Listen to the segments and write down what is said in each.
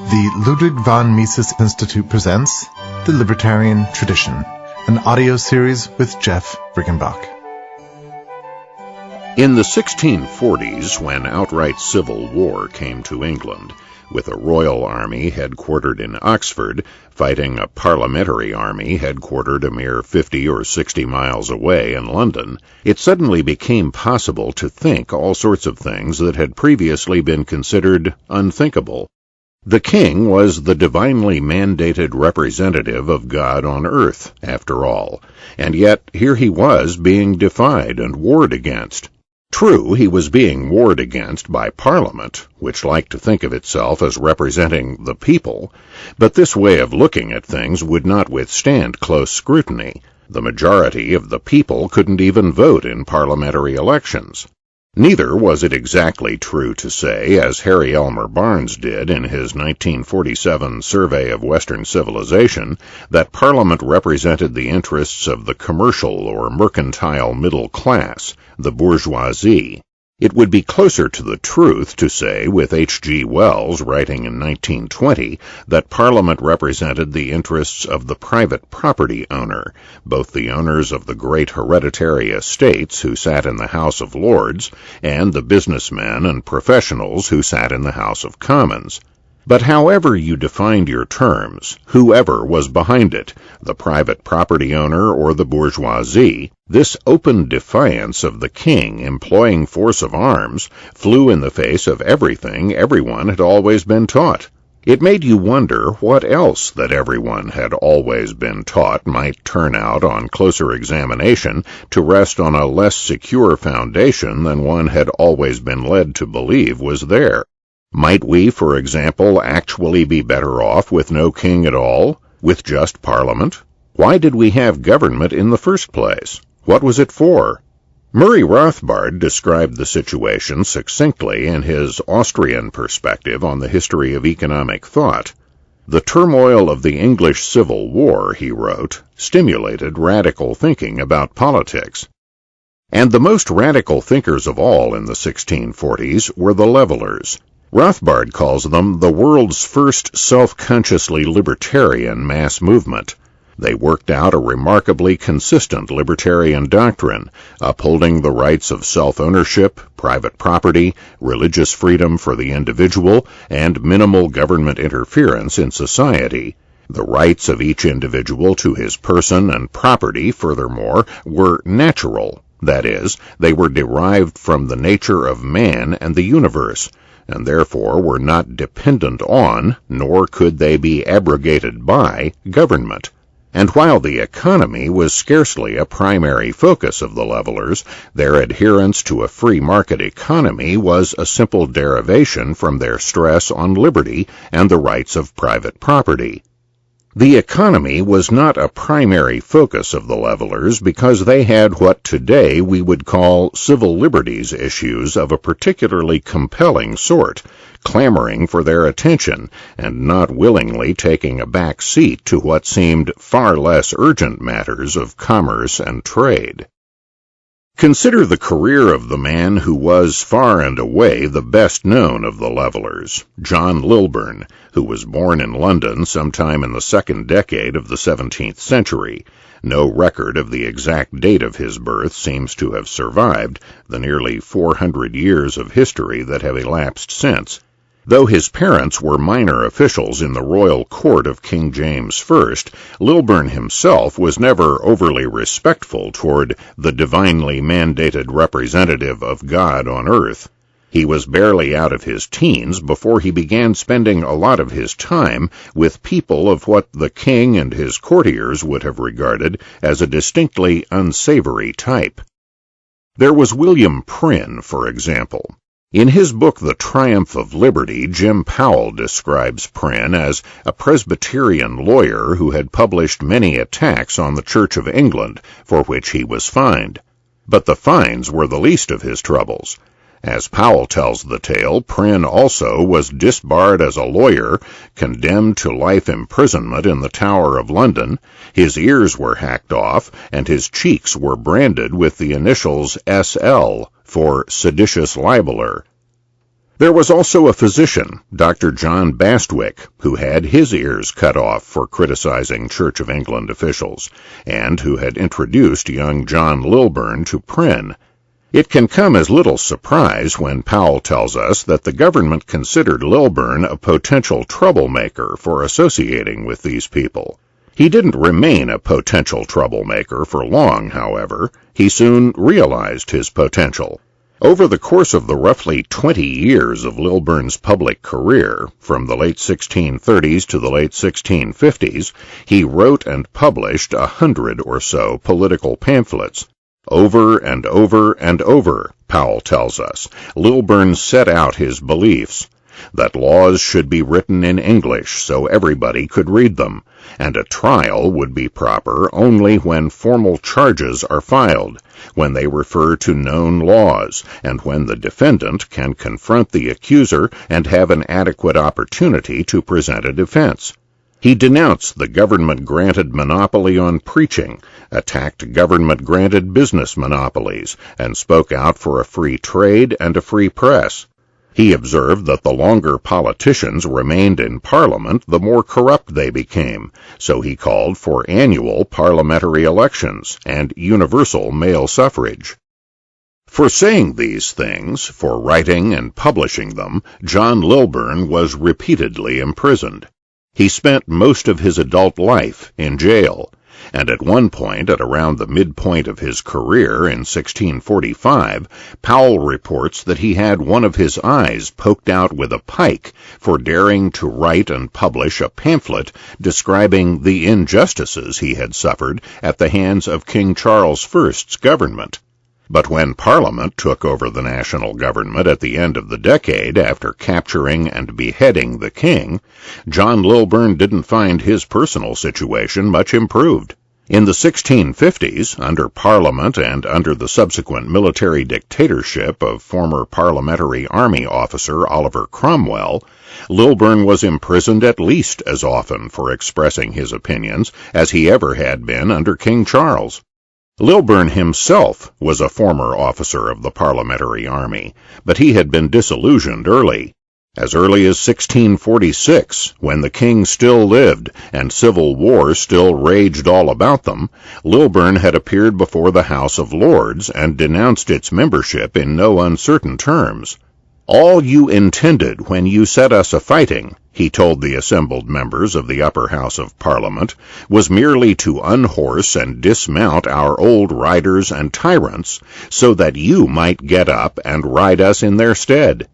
The Ludwig von Mises Institute presents The Libertarian Tradition, an audio series with Jeff Riggenbach. In the 1640s, when outright civil war came to England, with a royal army headquartered in Oxford fighting a parliamentary army headquartered a mere 50 or 60 miles away in London, it suddenly became possible to think all sorts of things that had previously been considered unthinkable. The king was the divinely mandated representative of God on earth, after all, and yet here he was being defied and warred against. True, he was being warred against by Parliament, which liked to think of itself as representing the people, but this way of looking at things would not withstand close scrutiny. The majority of the people couldn't even vote in parliamentary elections. Neither was it exactly true to say, as Harry Elmer Barnes did in his 1947 Survey of Western Civilization, that Parliament represented the interests of the commercial or mercantile middle class, the bourgeoisie. It would be closer to the truth to say, with H.G. Wells writing in 1920, that Parliament represented the interests of the private property owner, both the owners of the great hereditary estates who sat in the House of Lords, and the businessmen and professionals who sat in the House of Commons. But however you defined your terms, whoever was behind it, the private property owner or the bourgeoisie, this open defiance of the king employing force of arms flew in the face of everything everyone had always been taught. It made you wonder what else that everyone had always been taught might turn out on closer examination to rest on a less secure foundation than one had always been led to believe was there. Might we, for example, actually be better off with no king at all, with just Parliament? Why did we have government in the first place? What was it for? Murray Rothbard described the situation succinctly in his Austrian perspective on the history of economic thought. The turmoil of the English Civil War, he wrote, stimulated radical thinking about politics. And the most radical thinkers of all in the 1640s were the levelers. Rothbard calls them the world's first self-consciously libertarian mass movement. They worked out a remarkably consistent libertarian doctrine, upholding the rights of self-ownership, private property, religious freedom for the individual, and minimal government interference in society. The rights of each individual to his person and property, furthermore, were natural. That is, they were derived from the nature of man and the universe, and therefore were not dependent on, nor could they be abrogated by, government. And while the economy was scarcely a primary focus of the levelers, their adherence to a free market economy was a simple derivation from their stress on liberty and the rights of private property. The economy was not a primary focus of the levelers because they had what today we would call civil liberties issues of a particularly compelling sort, clamoring for their attention and not willingly taking a back seat to what seemed far less urgent matters of commerce and trade. Consider the career of the man who was far and away the best known of the levelers, John Lilburne, who was born in London sometime in the second decade of the 17th century. No record of the exact date of his birth seems to have survived the nearly 400 years of history that have elapsed since. Though his parents were minor officials in the royal court of King James I, Lilburne himself was never overly respectful toward the divinely mandated representative of God on earth. He was barely out of his teens before he began spending a lot of his time with people of what the king and his courtiers would have regarded as a distinctly unsavory type. There was William Prynne, for example. In his book The Triumph of Liberty, Jim Powell describes Prynne as a Presbyterian lawyer who had published many attacks on the Church of England, for which he was fined. But the fines were the least of his troubles. As Powell tells the tale, Prynne also was disbarred as a lawyer, condemned to life imprisonment in the Tower of London, his ears were hacked off, and his cheeks were branded with the initials S.L. for seditious libeler. There was also a physician, Dr. John Bastwick, who had his ears cut off for criticizing Church of England officials, and who had introduced young John Lilburne to Prynne. It can come as little surprise when Powell tells us that the government considered Lilburne a potential troublemaker for associating with these people. He didn't remain a potential troublemaker for long, however. He soon realized his potential. Over the course of the roughly 20 years of Lilburne's public career, from the late 1630s to the late 1650s, he wrote and published 100 or so political pamphlets. Over and over and over, Powell tells us, Lilburne set out his beliefs: that laws should be written in English so everybody could read them, and a trial would be proper only when formal charges are filed, when they refer to known laws, and when the defendant can confront the accuser and have an adequate opportunity to present a defense. He denounced the government-granted monopoly on preaching, attacked government-granted business monopolies, and spoke out for a free trade and a free press. He observed that the longer politicians remained in Parliament, the more corrupt they became, so he called for annual parliamentary elections and universal male suffrage. For saying these things, for writing and publishing them, John Lilburne was repeatedly imprisoned. He spent most of his adult life in jail, and at one point, at around the midpoint of his career in 1645, Powell reports that he had one of his eyes poked out with a pike for daring to write and publish a pamphlet describing the injustices he had suffered at the hands of King Charles I's government. But when Parliament took over the national government at the end of the decade after capturing and beheading the king, John Lilburne didn't find his personal situation much improved. In the 1650s, under Parliament and under the subsequent military dictatorship of former Parliamentary Army officer Oliver Cromwell, Lilburne was imprisoned at least as often for expressing his opinions as he ever had been under King Charles. Lilburne himself was a former officer of the Parliamentary Army, but he had been disillusioned early. As early as 1646, when the king still lived and civil war still raged all about them, Lilburne had appeared before the House of Lords and denounced its membership in no uncertain terms. "All you intended when you set us a-fighting," he told the assembled members of the upper house of Parliament, "was merely to unhorse and dismount our old riders and tyrants, so that you might get up and ride us in their stead."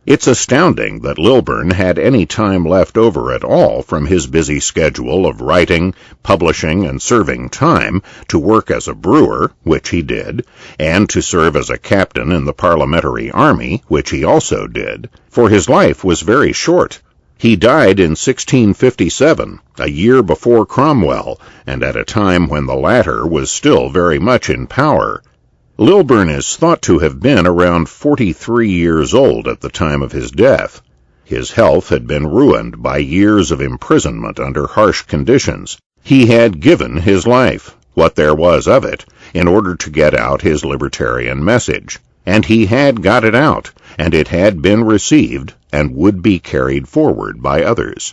It's astounding that Lilburne had any time left over at all from his busy schedule of writing, publishing, and serving time to work as a brewer, which he did, and to serve as a captain in the Parliamentary Army, which he also did, for his life was very short. He died in 1657, a year before Cromwell, and at a time when the latter was still very much in power. Lilburne is thought to have been around 43 years old at the time of his death. His health had been ruined by years of imprisonment under harsh conditions. He had given his life, what there was of it, in order to get out his libertarian message. And he had got it out, and it had been received, and would be carried forward by others.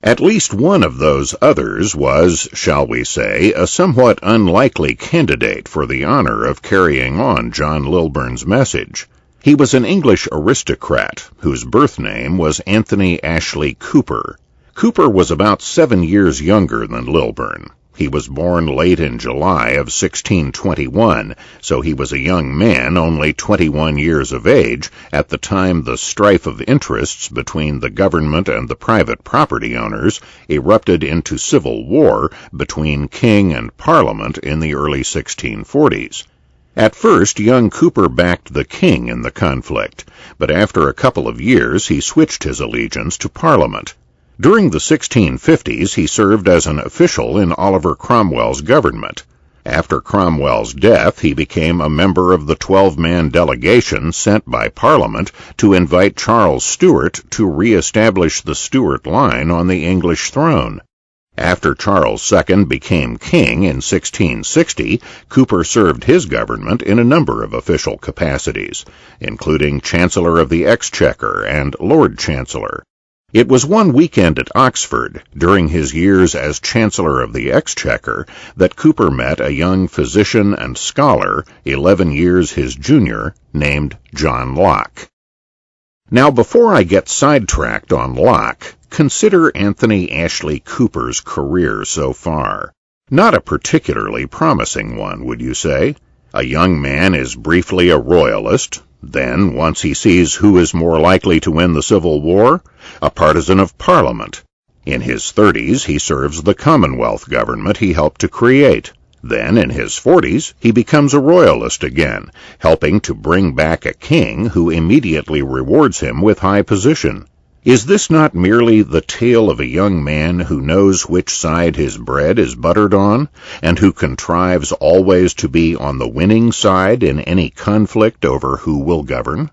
At least one of those others was, shall we say, a somewhat unlikely candidate for the honor of carrying on John Lilburne's message. He was an English aristocrat whose birth name was Anthony Ashley Cooper. Cooper was about 7 years younger than Lilburne. He was born late in July of 1621, so he was a young man only 21 years of age at the time the strife of interests between the government and the private property owners erupted into civil war between king and parliament in the early 1640s. At first, young Cooper backed the king in the conflict, but after a couple of years he switched his allegiance to Parliament. During the 1650s, he served as an official in Oliver Cromwell's government. After Cromwell's death, he became a member of the 12-man delegation sent by Parliament to invite Charles Stuart to re-establish the Stuart line on the English throne. After Charles II became king in 1660, Cooper served his government in a number of official capacities, including Chancellor of the Exchequer and Lord Chancellor. It was one weekend at Oxford, during his years as Chancellor of the Exchequer, that Cooper met a young physician and scholar, 11 years his junior, named John Locke. Now, before I get sidetracked on Locke, consider Anthony Ashley Cooper's career so far. Not a particularly promising one, would you say? A young man is briefly a royalist, then, once he sees who is more likely to win the Civil War, a partisan of Parliament. In his 30s, he serves the Commonwealth government he helped to create. Then, in his 40s, he becomes a royalist again, helping to bring back a king who immediately rewards him with high position. Is this not merely the tale of a young man who knows which side his bread is buttered on, and who contrives always to be on the winning side in any conflict over who will govern?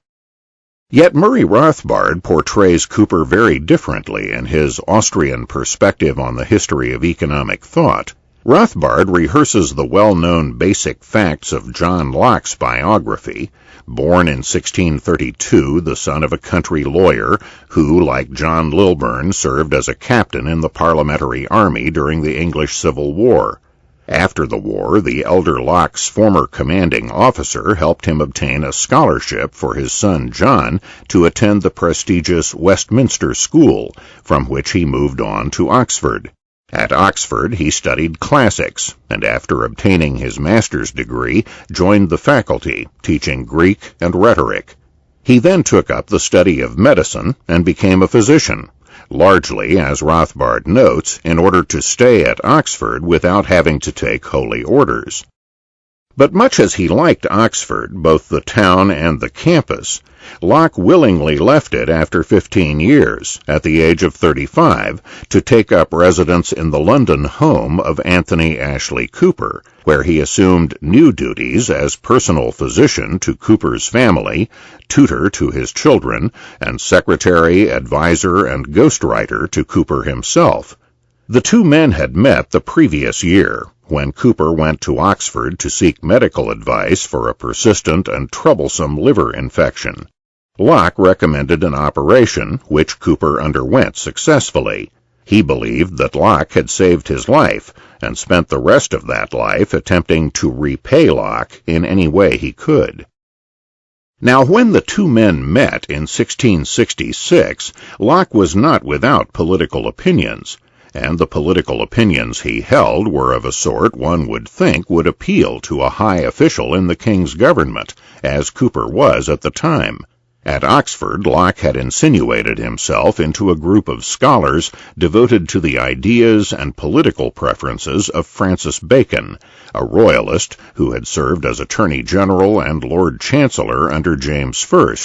Yet Murray Rothbard portrays Cooper very differently in his Austrian perspective on the history of economic thought. Rothbard rehearses the well-known basic facts of John Locke's biography, born in 1632, the son of a country lawyer who, like John Lilburne, served as a captain in the parliamentary army during the English Civil War. After the war, the elder Locke's former commanding officer helped him obtain a scholarship for his son John to attend the prestigious Westminster School, from which he moved on to Oxford. At Oxford, he studied classics, and after obtaining his master's degree, joined the faculty, teaching Greek and rhetoric. He then took up the study of medicine and became a physician, largely, as Rothbard notes, in order to stay at Oxford without having to take holy orders. But much as he liked Oxford, both the town and the campus, Locke willingly left it after 15 years, at the age of 35, to take up residence in the London home of Anthony Ashley Cooper, where he assumed new duties as personal physician to Cooper's family, tutor to his children, and secretary, advisor, and ghostwriter to Cooper himself. The two men had met the previous year, when Cooper went to Oxford to seek medical advice for a persistent and troublesome liver infection. Locke recommended an operation, which Cooper underwent successfully. He believed that Locke had saved his life, and spent the rest of that life attempting to repay Locke in any way he could. Now, when the two men met in 1666, Locke was not without political opinions, and the political opinions he held were of a sort one would think would appeal to a high official in the king's government, as Cooper was at the time. At Oxford, Locke had insinuated himself into a group of scholars devoted to the ideas and political preferences of Francis Bacon, a royalist who had served as Attorney General and Lord Chancellor under James I.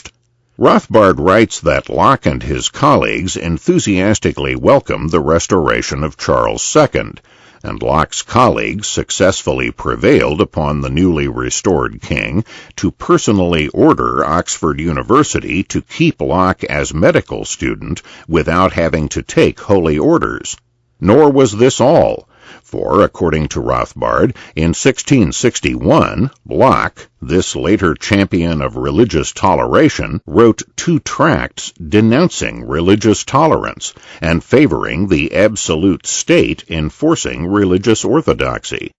Rothbard writes that Locke and his colleagues enthusiastically welcomed the restoration of Charles II, and Locke's colleagues successfully prevailed upon the newly restored king to personally order Oxford University to keep Locke as medical student without having to take holy orders. Nor was this all, for, according to Rothbard, in 1661, Locke, this later champion of religious toleration, wrote 2 tracts denouncing religious tolerance and favoring the absolute state enforcing religious orthodoxy.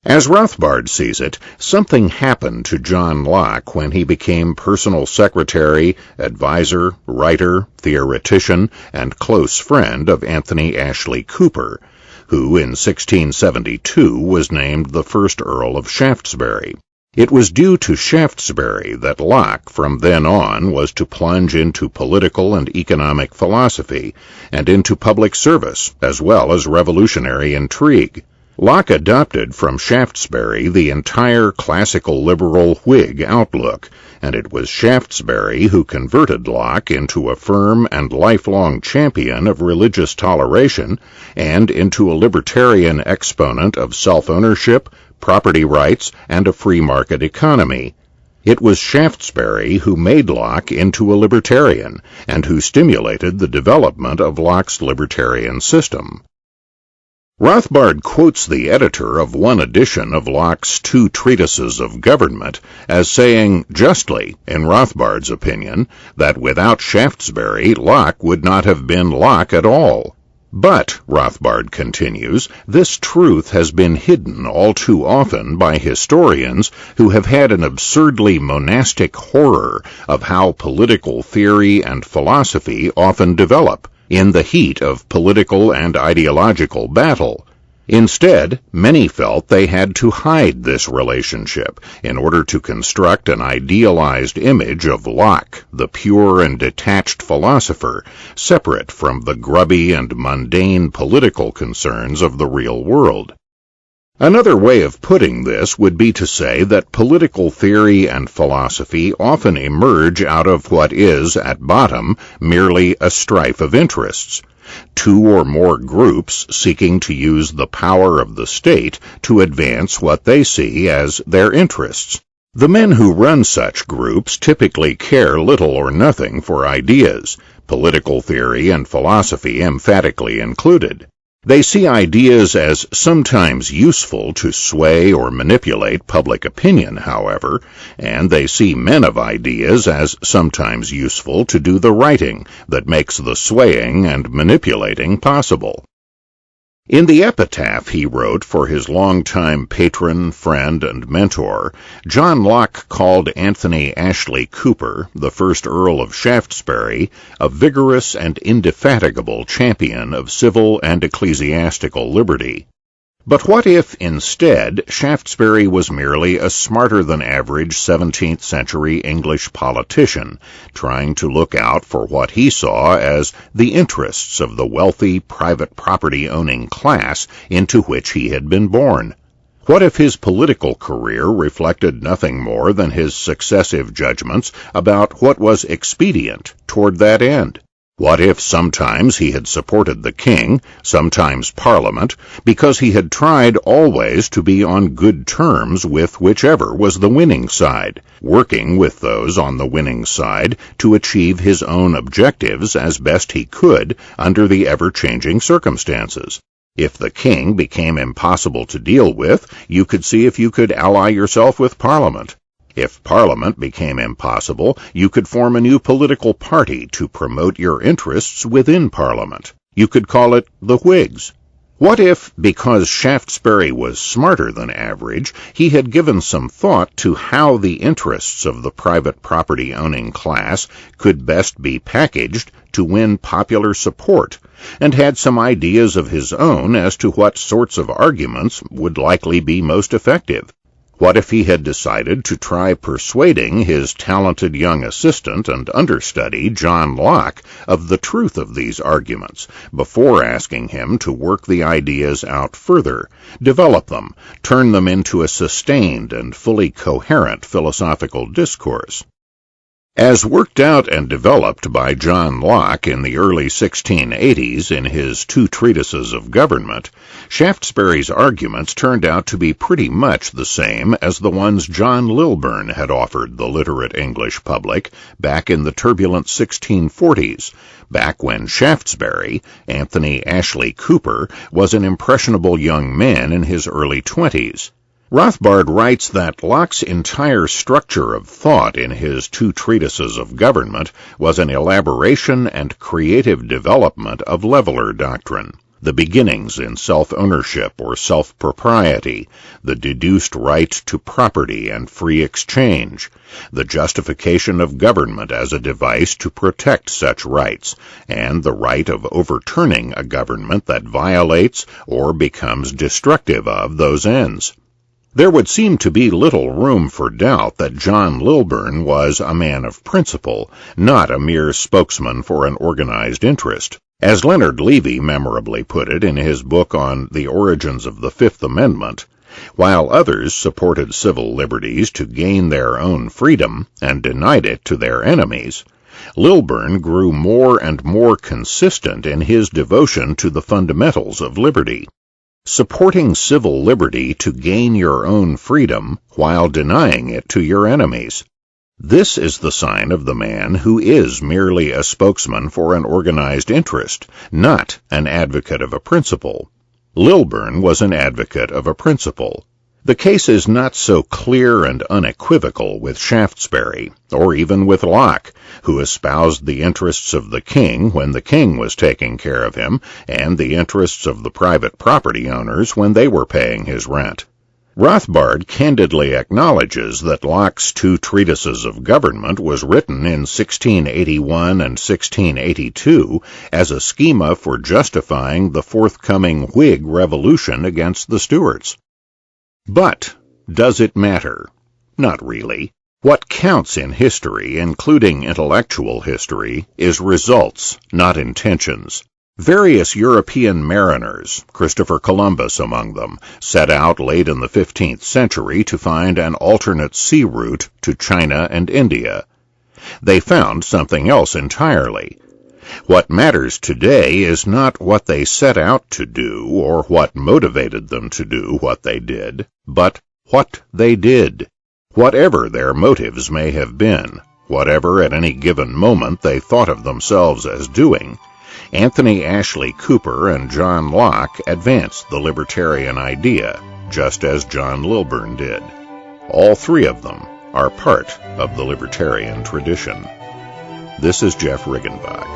As Rothbard sees it, something happened to John Locke when he became personal secretary, advisor, writer, theoretician, and close friend of Anthony Ashley Cooper, who in 1672 was named the first Earl of Shaftesbury. It was due to Shaftesbury that Locke, from then on, was to plunge into political and economic philosophy, and into public service, as well as revolutionary intrigue. Locke adopted from Shaftesbury the entire classical liberal Whig outlook, and it was Shaftesbury who converted Locke into a firm and lifelong champion of religious toleration and into a libertarian exponent of self-ownership, property rights, and a free market economy. It was Shaftesbury who made Locke into a libertarian, and who stimulated the development of Locke's libertarian system. Rothbard quotes the editor of one edition of Locke's Two Treatises of Government as saying, justly, in Rothbard's opinion, that without Shaftesbury, Locke would not have been Locke at all. But, Rothbard continues, this truth has been hidden all too often by historians who have had an absurdly monastic horror of how political theory and philosophy often develop in the heat of political and ideological battle. Instead, many felt they had to hide this relationship in order to construct an idealized image of Locke, the pure and detached philosopher, separate from the grubby and mundane political concerns of the real world. Another way of putting this would be to say that political theory and philosophy often emerge out of what is, at bottom, merely a strife of interests. Two or more groups seeking to use the power of the state to advance what they see as their interests. The men who run such groups typically care little or nothing for ideas, political theory and philosophy emphatically included. They see ideas as sometimes useful to sway or manipulate public opinion, however, and they see men of ideas as sometimes useful to do the writing that makes the swaying and manipulating possible. In the epitaph he wrote for his longtime patron, friend, and mentor, John Locke called Anthony Ashley Cooper, the first Earl of Shaftesbury, a vigorous and indefatigable champion of civil and ecclesiastical liberty. But what if, instead, Shaftesbury was merely a smarter-than-average 17th-century English politician, trying to look out for what he saw as the interests of the wealthy, private property-owning class into which he had been born? What if his political career reflected nothing more than his successive judgments about what was expedient toward that end? What if sometimes he had supported the king, sometimes Parliament, because he had tried always to be on good terms with whichever was the winning side, working with those on the winning side to achieve his own objectives as best he could under the ever-changing circumstances? If the king became impossible to deal with, you could see if you could ally yourself with Parliament. If Parliament became impossible, you could form a new political party to promote your interests within Parliament. You could call it the Whigs. What if, because Shaftesbury was smarter than average, he had given some thought to how the interests of the private property-owning class could best be packaged to win popular support, and had some ideas of his own as to what sorts of arguments would likely be most effective? What if he had decided to try persuading his talented young assistant and understudy, John Locke, of the truth of these arguments, before asking him to work the ideas out further, develop them, turn them into a sustained and fully coherent philosophical discourse? As worked out and developed by John Locke in the early 1680s in his Two Treatises of Government, Shaftesbury's arguments turned out to be pretty much the same as the ones John Lilburne had offered the literate English public back in the turbulent 1640s, back when Shaftesbury, Anthony Ashley Cooper, was an impressionable young man in his early 20s. Rothbard writes that Locke's entire structure of thought in his Two Treatises of Government was an elaboration and creative development of leveler doctrine, the beginnings in self-ownership or self-propriety, the deduced right to property and free exchange, the justification of government as a device to protect such rights, and the right of overturning a government that violates or becomes destructive of those ends. There would seem to be little room for doubt that John Lilburne was a man of principle, not a mere spokesman for an organized interest. As Leonard Levy memorably put it in his book on The Origins of the Fifth Amendment, while others supported civil liberties to gain their own freedom and denied it to their enemies, Lilburne grew more and more consistent in his devotion to the fundamentals of liberty. Supporting civil liberty to gain your own freedom while denying it to your enemies. This is the sign of the man who is merely a spokesman for an organized interest, not an advocate of a principle. Lilburne was an advocate of a principle. The case is not so clear and unequivocal with Shaftesbury, or even with Locke, who espoused the interests of the king when the king was taking care of him, and the interests of the private property owners when they were paying his rent. Rothbard candidly acknowledges that Locke's two treatises of government was written in 1681 and 1682 as a schema for justifying the forthcoming Whig revolution against the Stuarts. But does it matter? Not really. What counts in history, including intellectual history, is results, not intentions. Various European mariners, Christopher Columbus among them, set out late in the 15th century to find an alternate sea route to China and India. They found something else entirely. What matters today is not what they set out to do or what motivated them to do what they did, but what they did. Whatever their motives may have been, whatever at any given moment they thought of themselves as doing, Anthony Ashley Cooper and John Locke advanced the libertarian idea, just as John Lilburne did. All three of them are part of the libertarian tradition. This is Jeff Riggenbach.